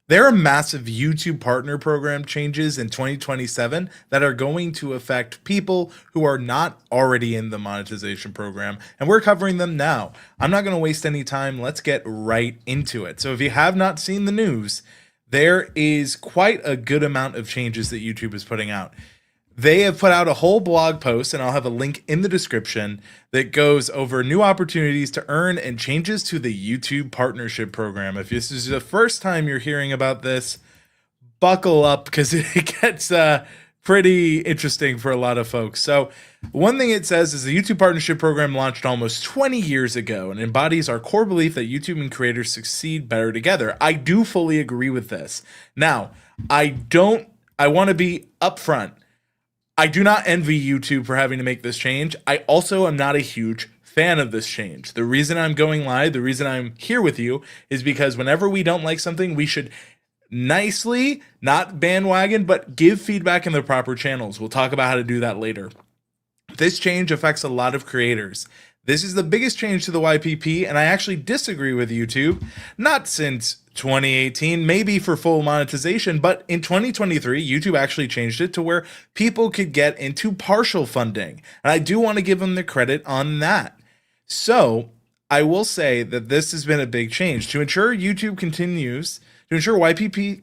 There are massive YouTube partner program changes in 2027 that are going to affect people who are not already in the monetization program, and we're covering them now. I'm not going to waste any time. Let's get right into it. So if you have not seen the news, there is quite a good amount of changes that YouTube is putting out. They have put out a whole blog post, and I'll have a link in the description that goes over new opportunities to earn and changes to the YouTube partnership program. If this is the first time you're hearing about this, buckle up because it gets pretty interesting for a lot of folks. So one thing it says is the YouTube partnership program launched almost 20 years ago and embodies our core belief that YouTube and creators succeed better together. I do fully agree with this. Now, I want to be upfront. I do not envy YouTube for having to make this change. I also am not a huge fan of this change. The reason I'm going live, the reason I'm here with you is because whenever we don't like something, we should nicely, not bandwagon, but give feedback in the proper channels. We'll talk about how to do that later. This change affects a lot of creators. This is the biggest change to the YPP, and I actually disagree with YouTube, not since 2018, maybe for full monetization, but in 2023, YouTube actually changed it to where people could get into partial funding. And I do want to give them the credit on that. So I will say that this has been a big change to ensure YPP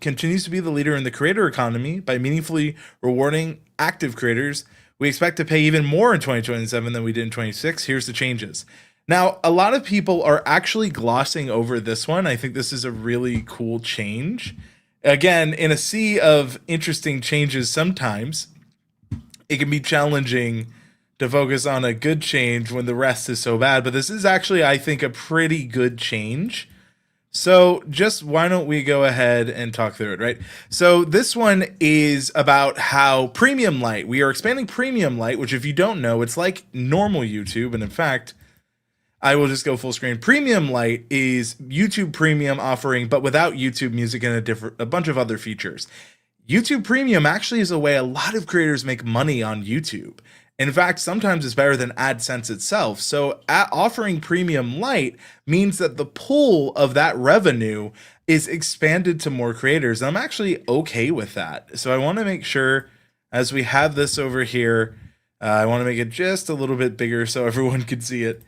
continues to be the leader in the creator economy by meaningfully rewarding active creators. We expect to pay even more in 2027 than we did in 2026. Here's the changes. Now, a lot of people are actually glossing over this one. I think this is a really cool change. Again, in a sea of interesting changes, sometimes it can be challenging to focus on a good change when the rest is so bad. But this is actually, I think, a pretty good change. So just why don't we go ahead and talk through it, right? So this one is about how Premium Lite, we are expanding Premium Lite, which if you don't know, it's like normal YouTube. And in fact, I will just go full screen. Premium Lite is YouTube Premium offering, but without YouTube Music and a bunch of other features. YouTube Premium actually is a way a lot of creators make money on YouTube. In fact, sometimes it's better than AdSense itself. So offering Premium Lite means that the pool of that revenue is expanded to more creators. And I'm actually okay with that. So I want to make sure as we have this over here, I want to make it just a little bit bigger so everyone can see it.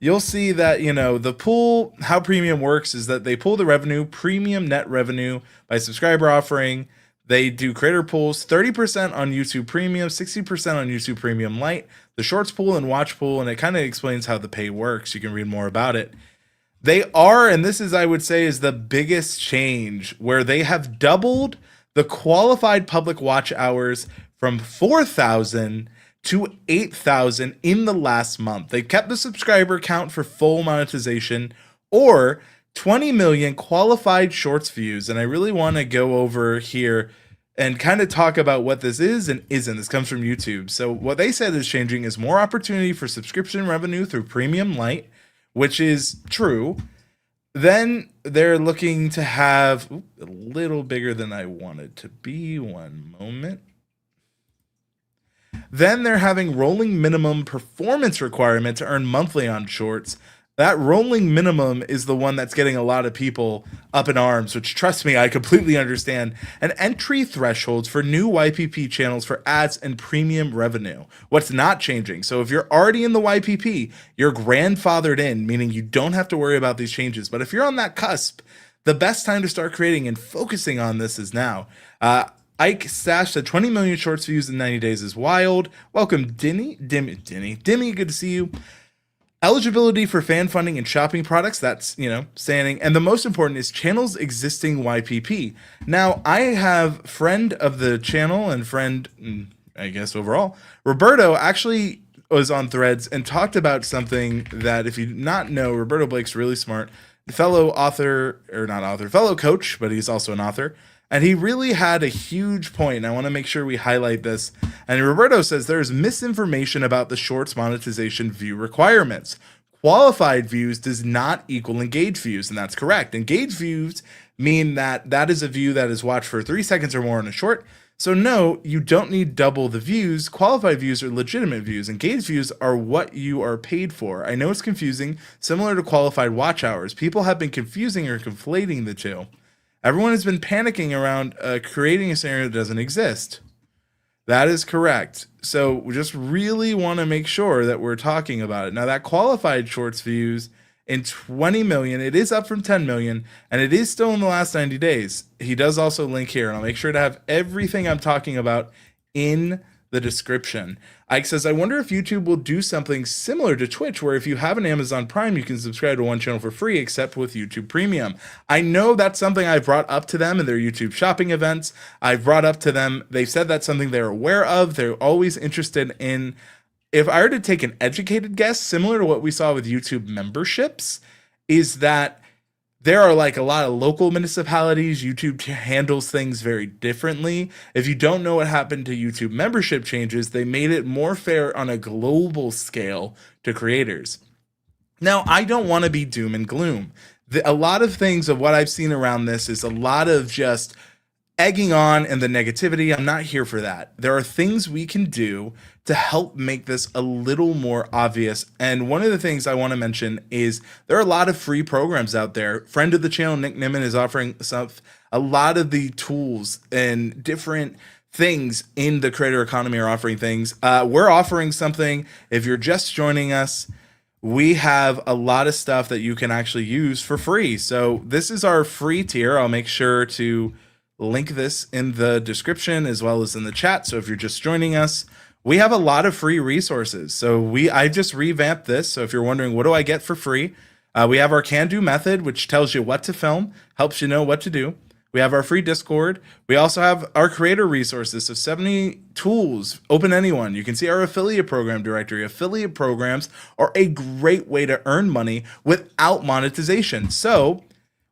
You'll see that, the pool, how Premium works is that they pull the revenue, premium net revenue by subscriber offering. They do creator pools, 30% on YouTube Premium, 60% on YouTube Premium Lite, the shorts pool and watch pool, and it kind of explains how the pay works. You can read more about it. They are, and this is, I would say, is the biggest change, where they have doubled the qualified public watch hours from 4,000 to 8,000 in the last month. They kept the subscriber count for full monetization, or 20 million qualified shorts views. And I really want to go over here and kind of talk about what this is and isn't. This comes from YouTube. So what they said is changing is more opportunity for subscription revenue through Premium Lite, which is true. Then they're looking to have a little bigger than I wanted to be. One moment. Then they're having rolling minimum performance requirement to earn monthly on shorts. That rolling minimum is the one that's getting a lot of people up in arms, which, trust me, I completely understand. And entry thresholds for new YPP channels for ads and premium revenue. What's not changing? So if you're already in the YPP, you're grandfathered in, meaning you don't have to worry about these changes. But if you're on that cusp, the best time to start creating and focusing on this is now. Ike stashed at 20 million shorts views in 90 days is wild. Welcome, Dimmy, good to see you. Eligibility for fan funding and shopping products, that's, standing. And the most important is channel's existing YPP. Now, I have friend of the channel and friend, I guess overall, Roberto actually was on Threads and talked about something that, if you do not know, Roberto Blake's really smart, fellow coach, but he's also an author. And he really had a huge point, and I want to make sure we highlight this. And Roberto says there's misinformation about the shorts monetization view requirements. Qualified views does not equal engaged views, and that's correct. Engaged views mean that is a view that is watched for 3 seconds or more on a short. So no, you don't need double the views. Qualified views are legitimate views. Engaged views are what you are paid for. I know it's confusing, similar to qualified watch hours. People have been confusing or conflating the two. Everyone has been panicking around creating a scenario that doesn't exist. That is correct. So we just really want to make sure that we're talking about it. Now, that qualified shorts views in 20 million, it is up from 10 million, and it is still in the last 90 days. He does also link here, and I'll make sure to have everything I'm talking about in the description. Ike says, I wonder if YouTube will do something similar to Twitch, where if you have an Amazon Prime, you can subscribe to one channel for free, except with YouTube Premium. I know that's something I've brought up to them in their YouTube shopping events. I've brought up to them. They've said that's something they're aware of. They're always interested in. If I were to take an educated guess, similar to what we saw with YouTube memberships, is that there are like a lot of local municipalities. YouTube handles things very differently. If you don't know what happened to YouTube membership changes, they made it more fair on a global scale to creators. Now, I don't want to be doom and gloom. A lot of things of what I've seen around this is a lot of just egging on and the negativity. I'm not here for that. There are things we can do to help make this a little more obvious. And one of the things I want to mention is there are a lot of free programs out there. Friend of the channel, Nick Nimmin, is offering a lot of the tools and different things in the creator economy are offering things. We're offering something. If you're just joining us, we have a lot of stuff that you can actually use for free. So this is our free tier. I'll make sure to link this in the description as well as in the chat. So if you're just joining us, we have a lot of free resources. So I just revamped this. So if you're wondering, what do I get for free? We have our can do method, which tells you what to film, helps you know what to do. We have our free Discord. We also have our creator resources. So 70 tools, open anyone. You can see our affiliate program directory. Affiliate programs are a great way to earn money without monetization. So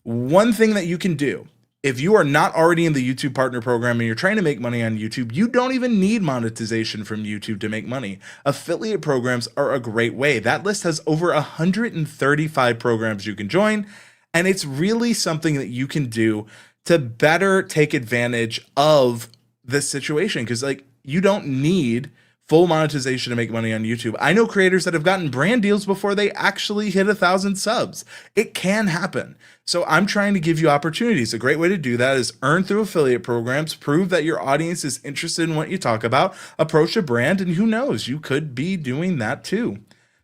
one thing that you can do, if you are not already in the YouTube Partner Program and you're trying to make money on YouTube, you don't even need monetization from YouTube to make money. Affiliate programs are a great way. That list has over 135 programs you can join, and it's really something that you can do to better take advantage of this situation, because like you don't need full monetization to make money on YouTube. I know creators that have gotten brand deals before they actually hit 1,000 subs. It can happen. So I'm trying to give you opportunities. A great way to do that is earn through affiliate programs, prove that your audience is interested in what you talk about, approach a brand, and who knows, you could be doing that too.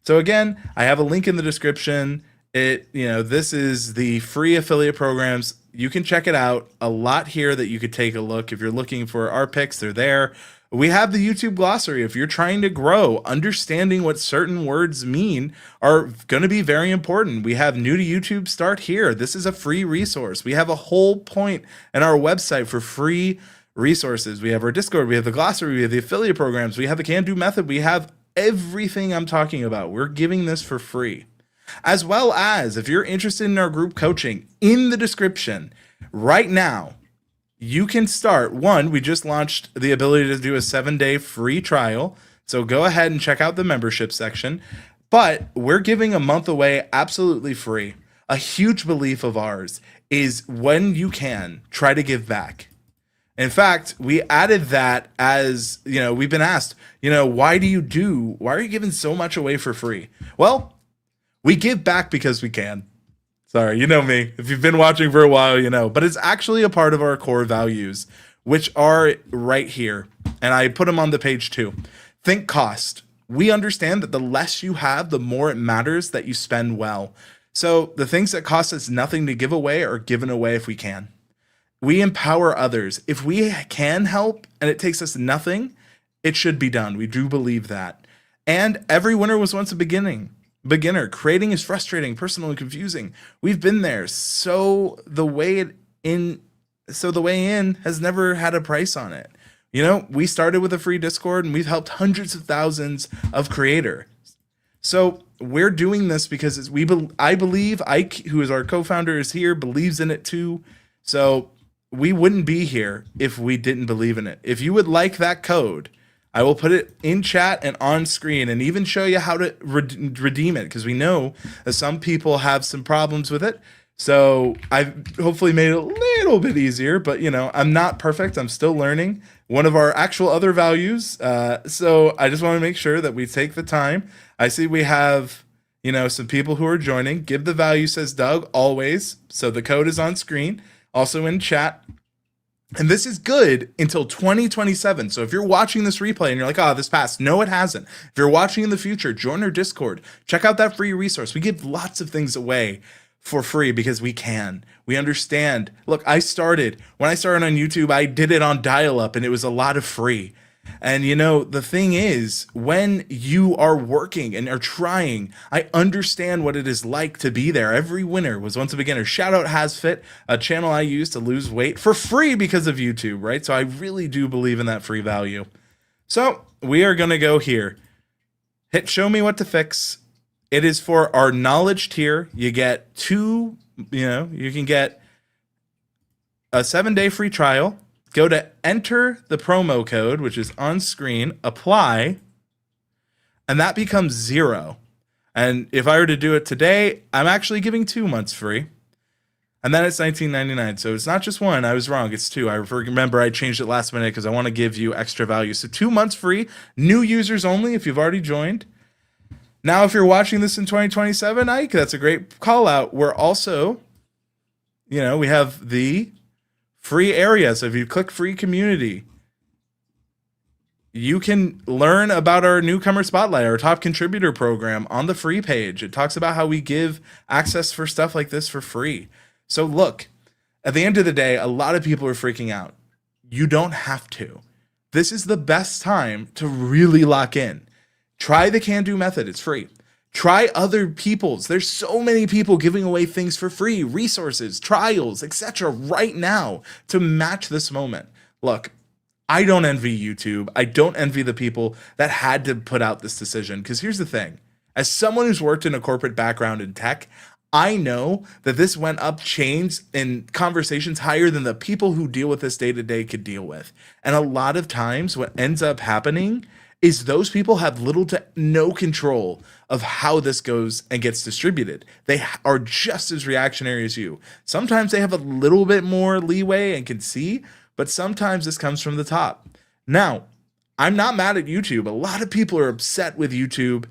So again, I have a link in the description. This is the free affiliate programs. You can check it out. A lot here that you could take a look. If you're looking for our picks, they're there. We have the YouTube glossary. If you're trying to grow, understanding what certain words mean are going to be very important. We have new to YouTube, start here. This is a free resource. We have a whole point in our website for free resources. We have our Discord, we have the glossary, we have the affiliate programs, we have the can do method, we have everything I'm talking about. We're giving this for free. As well as if you're interested in our group coaching, in the description right now, you can start. One, we just launched the ability to do a 7-day free trial. So go ahead and check out the membership section. But we're giving a month away absolutely free. A huge belief of ours is when you can, try to give back. In fact, we added that as, we've been asked, why are you giving so much away for free? Well, we give back because we can. Sorry, you know me. If you've been watching for a while, you know. But it's actually a part of our core values, which are right here. And I put them on the page too. Think cost. We understand that the less you have, the more it matters that you spend well. So the things that cost us nothing to give away are given away if we can. We empower others. If we can help and it takes us nothing, it should be done. We do believe that. And every winner was once a beginner. Creating is frustrating, personal, and confusing. We've been there. So the way in has never had a price on it. We started with a free Discord and we've helped hundreds of thousands of creators. So we're doing this because I believe Ike, who is our co-founder, is here, believes in it too. So we wouldn't be here if we didn't believe in it. If you would like that code, I will put it in chat and on screen and even show you how to redeem it, because we know that some people have some problems with it. So I've hopefully made it a little bit easier, but I'm not perfect. I'm still learning. One of our actual other values. So I just want to make sure that we take the time. I see we have, some people who are joining. Give the value, says Doug, always. So the code is on screen. also in chat. And this is good until 2027. So if you're watching this replay and you're like, oh, this passed. No, it hasn't. If you're watching in the future, join our Discord. Check out that free resource. We give lots of things away for free because we can. We understand. Look, when I started on YouTube, I did it on dial-up and it was a lot of free. And you know, the thing is, when you are working and are trying, I understand what it is like to be there. Every winner was once a beginner. Shout out HasFit, a channel I use to lose weight for free because of YouTube, right? So I really do believe in that free value. So we are going to go here. Hit show me what to fix. It is for our knowledge tier. You get you can get a 7-day free trial. Go to enter the promo code, which is on screen, apply, and that becomes 0. And if I were to do it today, I'm actually giving 2 months free. And then it's $19.99. So it's not just one. I was wrong. It's 2. I remember I changed it last minute because I want to give you extra value. So 2 months free, new users only if you've already joined. Now, if you're watching this in 2027, Ike, that's a great call out. We're also, we have the free area. So if you click free community, you can learn about our newcomer spotlight, our top contributor program on the free page. It talks about how we give access for stuff like this for free. So look, at the end of the day, a lot of people are freaking out. You don't have to. This is the best time to really lock in. Try the can-do method. It's free. Try other people's. There's so many people giving away things for free, resources, trials, etc. right now to match this moment. Look, I don't envy YouTube. I don't envy the people that had to put out this decision. Because here's the thing. As someone who's worked in a corporate background in tech, I know that this went up chains in conversations higher than the people who deal with this day to day could deal with. And a lot of times what ends up happening is those people have little to no control of how this goes and gets distributed. They are just as reactionary as you. Sometimes they have a little bit more leeway and can see, but sometimes this comes from the top. Now, I'm not mad at YouTube. A lot of people are upset with YouTube.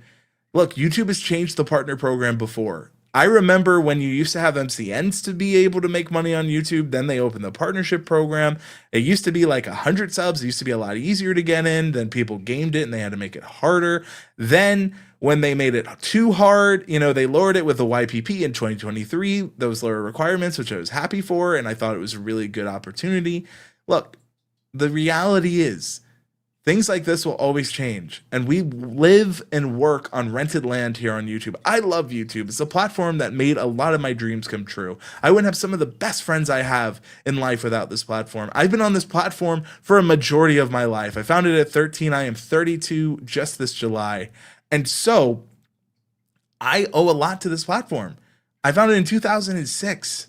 Look, YouTube has changed the partner program before. I remember when you used to have MCNs to be able to make money on YouTube, then they opened the partnership program. It used to be like 100 subs. It used to be a lot easier to get in. Then people gamed it and they had to make it harder. Then when they made it too hard, they lowered it with the YPP in 2023, those lower requirements, which I was happy for. And I thought it was a really good opportunity. Look, the reality is, things like this will always change, and we live and work on rented land here on YouTube. I love YouTube. It's a platform that made a lot of my dreams come true. I wouldn't have some of the best friends I have in life without this platform. I've been on this platform for a majority of my life. I founded it at 13. I am 32 just this July. And so I owe a lot to this platform. I founded it in 2006.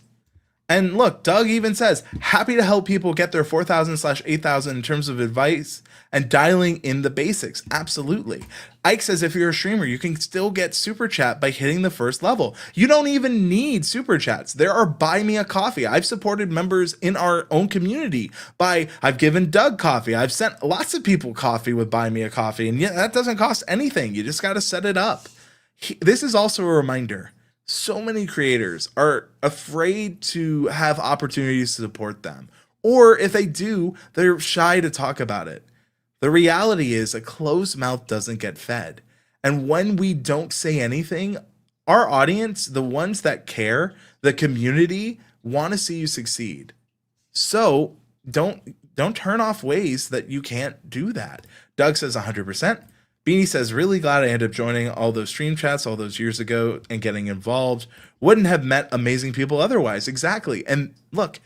And look, Doug even says, happy to help people get their 4,000/8,000 in terms of advice and dialing in the basics. Absolutely. Ike says, if you're a streamer, you can still get super chat by hitting the first level. You don't even need super chats. There are buy me a coffee. I've supported members in our own community I've given Doug coffee. I've sent lots of people coffee with buy me a coffee. And yeah, that doesn't cost anything. You just got to set it up. This is also a reminder. So many creators are afraid to have opportunities to support them. Or if they do, they're shy to talk about it. The reality is a closed mouth doesn't get fed. And when we don't say anything, our audience, the ones that care, the community, want to see you succeed. So don't turn off ways that you can't do that. Doug says 100%. Beanie says, really glad I ended up joining all those stream chats all those years ago and getting involved. Wouldn't have met amazing people otherwise. Exactly. And look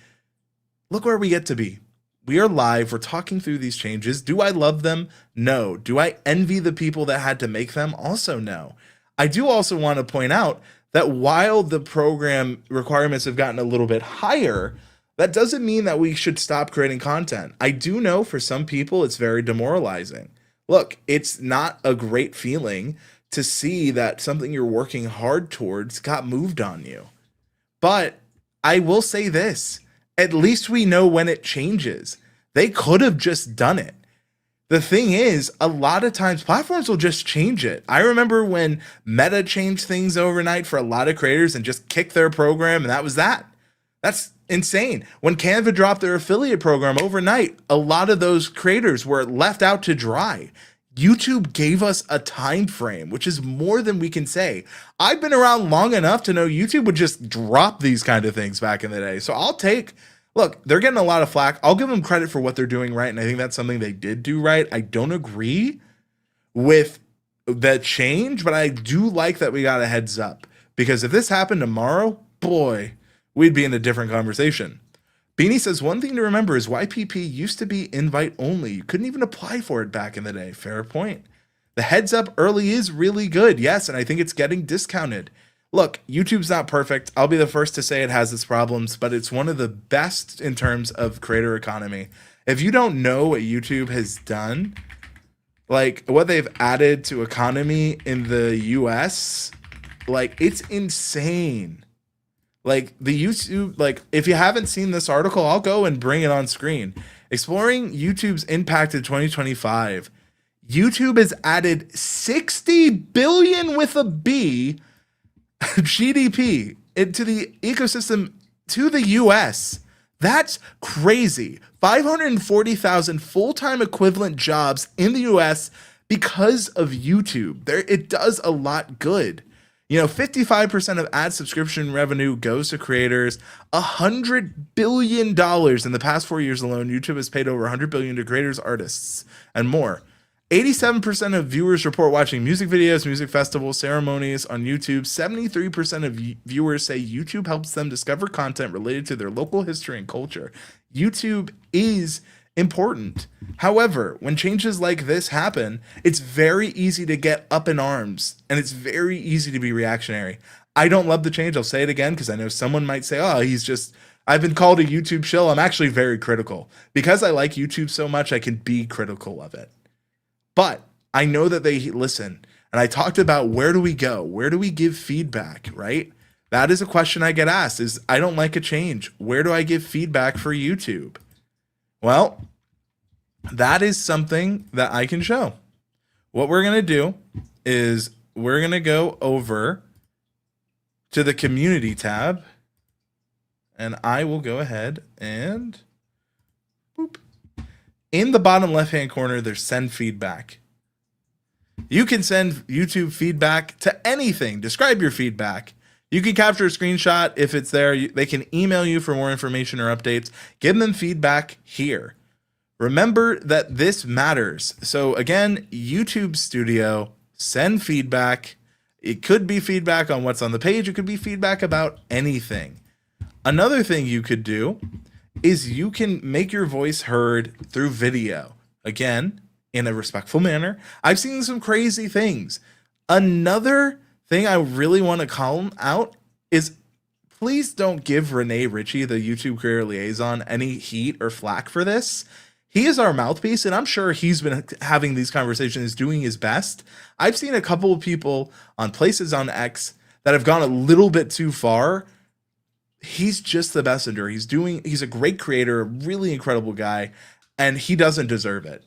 where we get to be. We are live. We're talking through these changes. Do I love them? No. Do I envy the people that had to make them? Also, no. I do also want to point out that while the program requirements have gotten a little bit higher, that doesn't mean that we should stop creating content. I do know for some people it's very demoralizing. Look, it's not a great feeling to see that something you're working hard towards got moved on you. But I will say this, at least we know when it changes. They could have just done it. The thing is, a lot of times platforms will just change it. I remember when Meta changed things overnight for a lot of creators and just kicked their program, and that was that. That's insane. When Canva dropped their affiliate program overnight, a lot of those creators were left out to dry. YouTube gave us a time frame, which is more than we can say. I've been around long enough to know YouTube would just drop these kind of things back in the day. So look, they're getting a lot of flack. I'll give them credit for what they're doing right, and I think that's something they did do right. I don't agree with the change, but I do like that we got a heads up, because if this happened tomorrow, boy, we'd be in a different conversation. Beanie says, one thing to remember is YPP used to be invite only. You couldn't even apply for it back in the day. Fair point. The heads up early is really good. Yes, and I think it's getting discounted. Look, YouTube's not perfect. I'll be the first to say it has its problems, but it's one of the best in terms of creator economy. If you don't know what YouTube has done, like what they've added to economy in the US, like it's insane. Like the YouTube, like if you haven't seen this article, I'll go and bring it on screen. Exploring YouTube's impact in 2025. YouTube has added 60 billion with a B GDP into the ecosystem to the US. That's crazy. 540,000 full-time equivalent jobs in the US because of YouTube. It does a lot good. 55% of ad subscription revenue goes to creators. $100 billion in the past 4 years alone. YouTube has paid over $100 billion to creators, artists, and more. 87% of viewers report watching music videos, music festivals, ceremonies on YouTube. 73% of viewers say YouTube helps them discover content related to their local history and culture. YouTube is important. However, when changes like this happen, it's very easy to get up in arms, and it's very easy to be reactionary. I don't love the change. I'll say it again because I know someone might say, oh, I've been called a YouTube shill. I'm actually very critical. Because I like YouTube so much, I can be critical of it. But I know that they listen. And I talked about, where do we go? Where do we give feedback, right? That is a question I get asked, is I don't like a change. Where do I give feedback for YouTube? Well, that is something that I can show. What we're going to do is we're going to go over to the community tab, and I will go ahead and boop. In the bottom left-hand corner, there's send feedback. You can send YouTube feedback to anything. Describe your feedback. You can capture a screenshot if it's there. They can email you for more information or updates. Give them feedback here. Remember that this matters. So again, YouTube Studio, send feedback. It could be feedback on what's on the page. It could be feedback about anything. Another thing you could do is you can make your voice heard through video. Again, in a respectful manner. I've seen some crazy things. Another thing I really want to call out is, please don't give Renee Ritchie, the YouTube Creator Liaison, any heat or flack for this. He is our mouthpiece, and I'm sure he's been having these conversations, doing his best. I've seen a couple of people on places on X that have gone a little bit too far. He's just the messenger. He's a great creator, a really incredible guy, and he doesn't deserve it.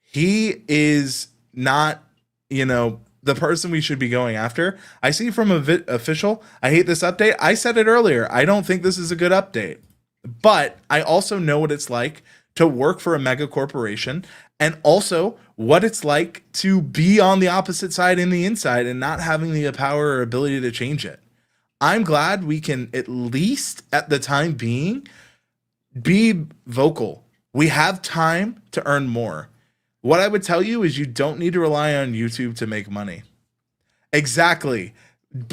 He is not, the person we should be going after. I see from official, I hate this update. I said it earlier. I don't think this is a good update, but I also know what it's like to work for a mega corporation, and also what it's like to be on the opposite side in the inside and not having the power or ability to change it. I'm glad we can, at least at the time being, be vocal. We have time to earn more. What I would tell you is you don't need to rely on YouTube to make money. Exactly.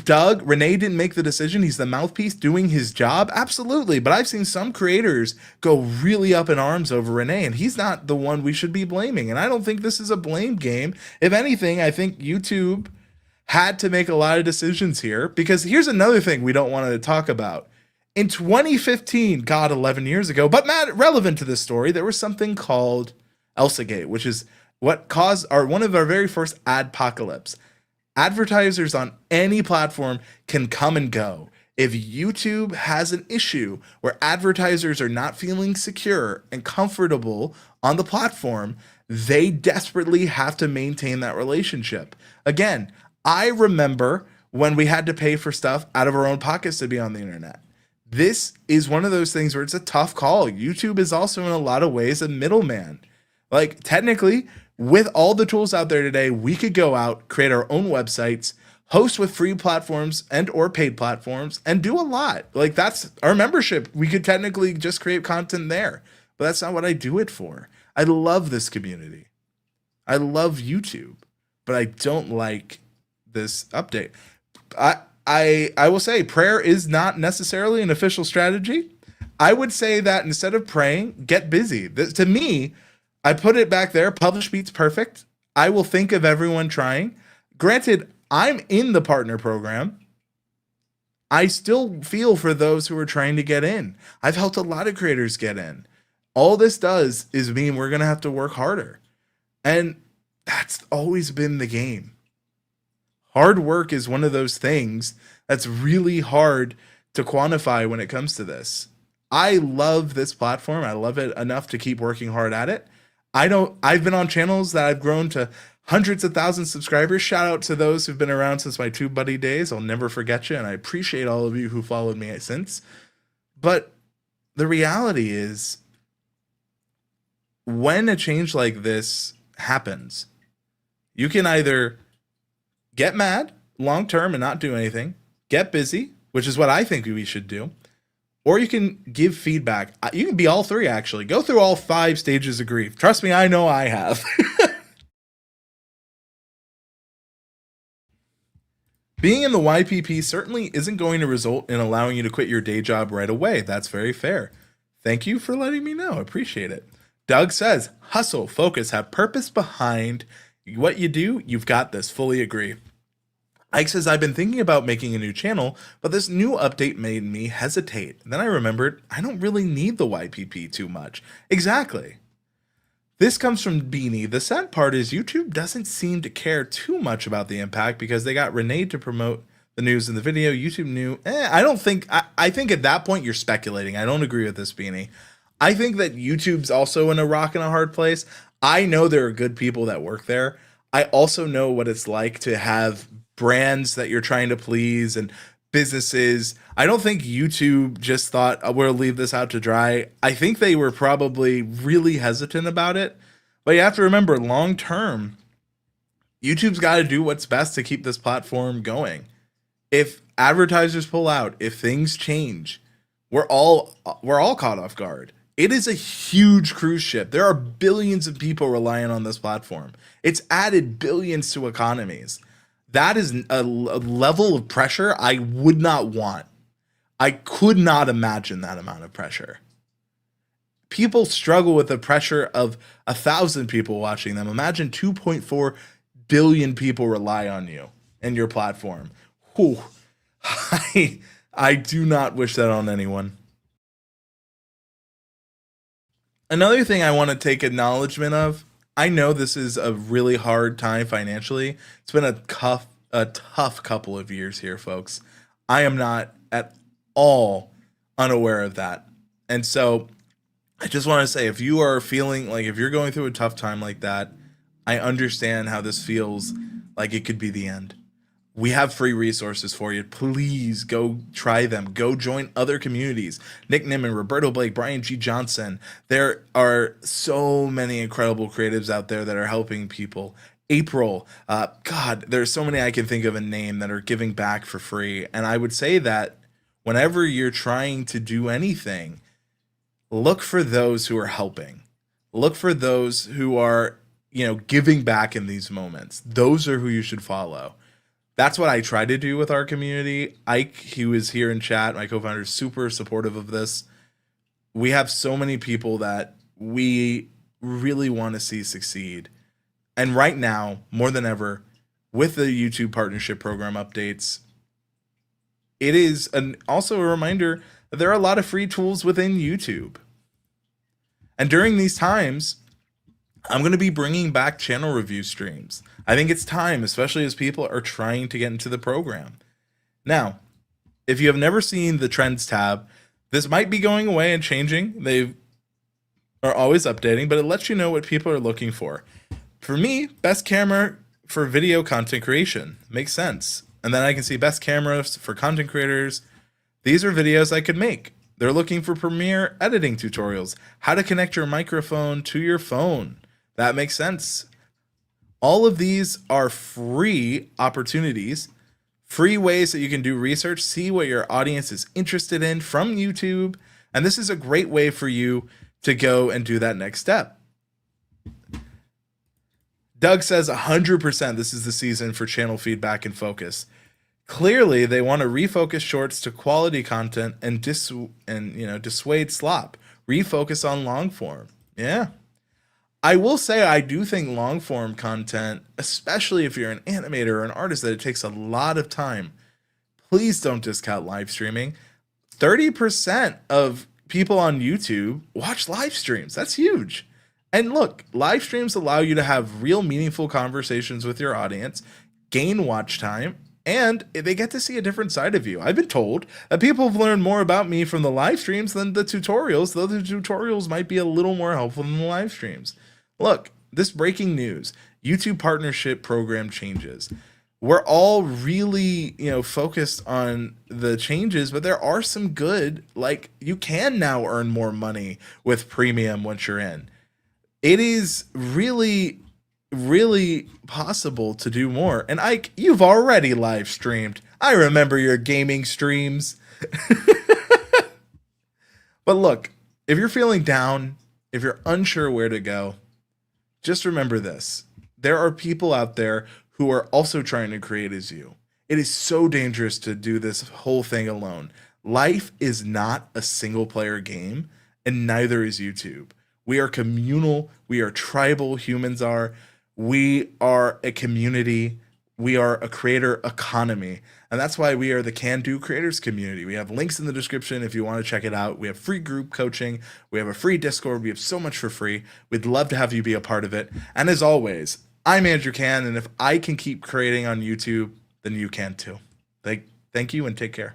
Doug, Renee didn't make the decision. He's the mouthpiece doing his job. Absolutely. But I've seen some creators go really up in arms over Renee, and he's not the one we should be blaming. And I don't think this is a blame game. If anything, I think YouTube had to make a lot of decisions here, because here's another thing we don't want to talk about. In 2015, 11 years ago, but relevant to this story, there was something called Elsagate, which is what caused one of our very first adpocalypse. Advertisers on any platform can come and go. If YouTube has an issue where advertisers are not feeling secure and comfortable on the platform, they desperately have to maintain that relationship. Again, I remember when we had to pay for stuff out of our own pockets to be on the internet. This is one of those things where it's a tough call. YouTube is also in a lot of ways a middleman. Like technically, with all the tools out there today, we could go out, create our own websites, host with free platforms and or paid platforms, and do a lot. Like that's our membership. We could technically just create content there, but that's not what I do it for. I love this community. I love YouTube, but I don't like this update. I will say prayer is not necessarily an official strategy. I would say that instead of praying, get busy. To me, I put it back there. Publish beats perfect. I will think of everyone trying. Granted, I'm in the partner program. I still feel for those who are trying to get in. I've helped a lot of creators get in. All this does is mean we're going to have to work harder. And that's always been the game. Hard work is one of those things that's really hard to quantify when it comes to this. I love this platform. I love it enough to keep working hard at it. I've been on channels that I've grown to hundreds of thousands of subscribers. Shout out to those who've been around since my TubeBuddy days. I'll never forget you, and I appreciate all of you who followed me since. But the reality is, when a change like this happens, you can either get mad long term and not do anything, get busy, which is what I think we should do, or you can give feedback. You can be all three, actually. Go through all 5 stages of grief. Trust me, I know I have. Being in the YPP certainly isn't going to result in allowing you to quit your day job right away. That's very fair. Thank you for letting me know. I appreciate it. Doug says, hustle, focus, have purpose behind what you do. You've got this. Fully agree. Ike says, I've been thinking about making a new channel, but this new update made me hesitate. Then I remembered I don't really need the YPP too much. Exactly. This comes from Beanie. The sad part is YouTube doesn't seem to care too much about the impact because they got Renee to promote the news in the video. YouTube knew. I think at that point you're speculating. I don't agree with this, Beanie. I think that YouTube's also in a rock and a hard place. I know there are good people that work there. I also know what it's like to have brands that you're trying to please and businesses. I don't think YouTube just thought, oh, we'll leave this out to dry. I think they were probably really hesitant about it. But you have to remember, long term, YouTube's got to do what's best to keep this platform going. If advertisers pull out, if things change, we're all caught off guard. It is a huge cruise ship. There are billions of people relying on this platform. It's added billions to economies. That is a level of pressure I would not want. I could not imagine that amount of pressure. People struggle with the pressure of 1,000 people watching them. Imagine 2.4 billion people rely on you and your platform. Whew. I do not wish that on anyone. Another thing I want to take acknowledgement of, I know this is a really hard time financially. It's been a tough couple of years here, folks. I am not at all unaware of that. And so I just want to say, if you are feeling like, if you're going through a tough time like that, I understand how this feels like it could be the end. We have free resources for you. Please go try them. Go join other communities. Nick Nimmin, Roberto Blake, Brian G. Johnson. There are so many incredible creatives out there that are helping people. April, God, there's so many I can think of and name that are giving back for free. And I would say that whenever you're trying to do anything, look for those who are helping. Look for those who are, giving back in these moments. Those are who you should follow. That's what I try to do with our community. Ike, who is here in chat, my co-founder, is super supportive of this. We have so many people that we really want to see succeed. And right now, more than ever, with the YouTube partnership program updates, it is also a reminder that there are a lot of free tools within YouTube. And during these times, I'm going to be bringing back channel review streams. I think it's time, especially as people are trying to get into the program. Now, if you have never seen the Trends tab, this might be going away and changing. They are always updating, but it lets you know what people are looking for. For me, best camera for video content creation makes sense. And then I can see best cameras for content creators. These are videos I could make. They're looking for Premiere editing tutorials, how to connect your microphone to your phone. That makes sense. All of these are free opportunities, free ways that you can do research, see what your audience is interested in from YouTube. And this is a great way for you to go and do that next step. Doug says 100% this is the season for channel feedback and focus. Clearly, they want to refocus shorts to quality content and dissuade slop. Refocus on long form. Yeah. I will say I do think long form content, especially if you're an animator or an artist, that it takes a lot of time. Please don't discount live streaming. 30% of people on YouTube watch live streams. That's huge. And look, live streams allow you to have real meaningful conversations with your audience, gain watch time, and they get to see a different side of you. I've been told that people have learned more about me from the live streams than the tutorials, though the tutorials might be a little more helpful than the live streams. Look, this breaking news, YouTube partnership program changes. We're all really, focused on the changes, but there are some good, like you can now earn more money with premium once you're in. It is really, really possible to do more. And Ike, you've already live streamed. I remember your gaming streams. But look, if you're feeling down, if you're unsure where to go, just remember this. There are people out there who are also trying to create as you. It is so dangerous to do this whole thing alone. Life is not a single player game, and neither is YouTube. We are communal. We are tribal. Humans are. We are a community. We are a creator economy. And that's why we are the Can Do Creators community. We have links in the description if you want to check it out. We have free group coaching. We have a free Discord. We have so much for free. We'd love to have you be a part of it. And as always, I'm Andrew Can. And if I can keep creating on YouTube, then you can too. Thank you and take care.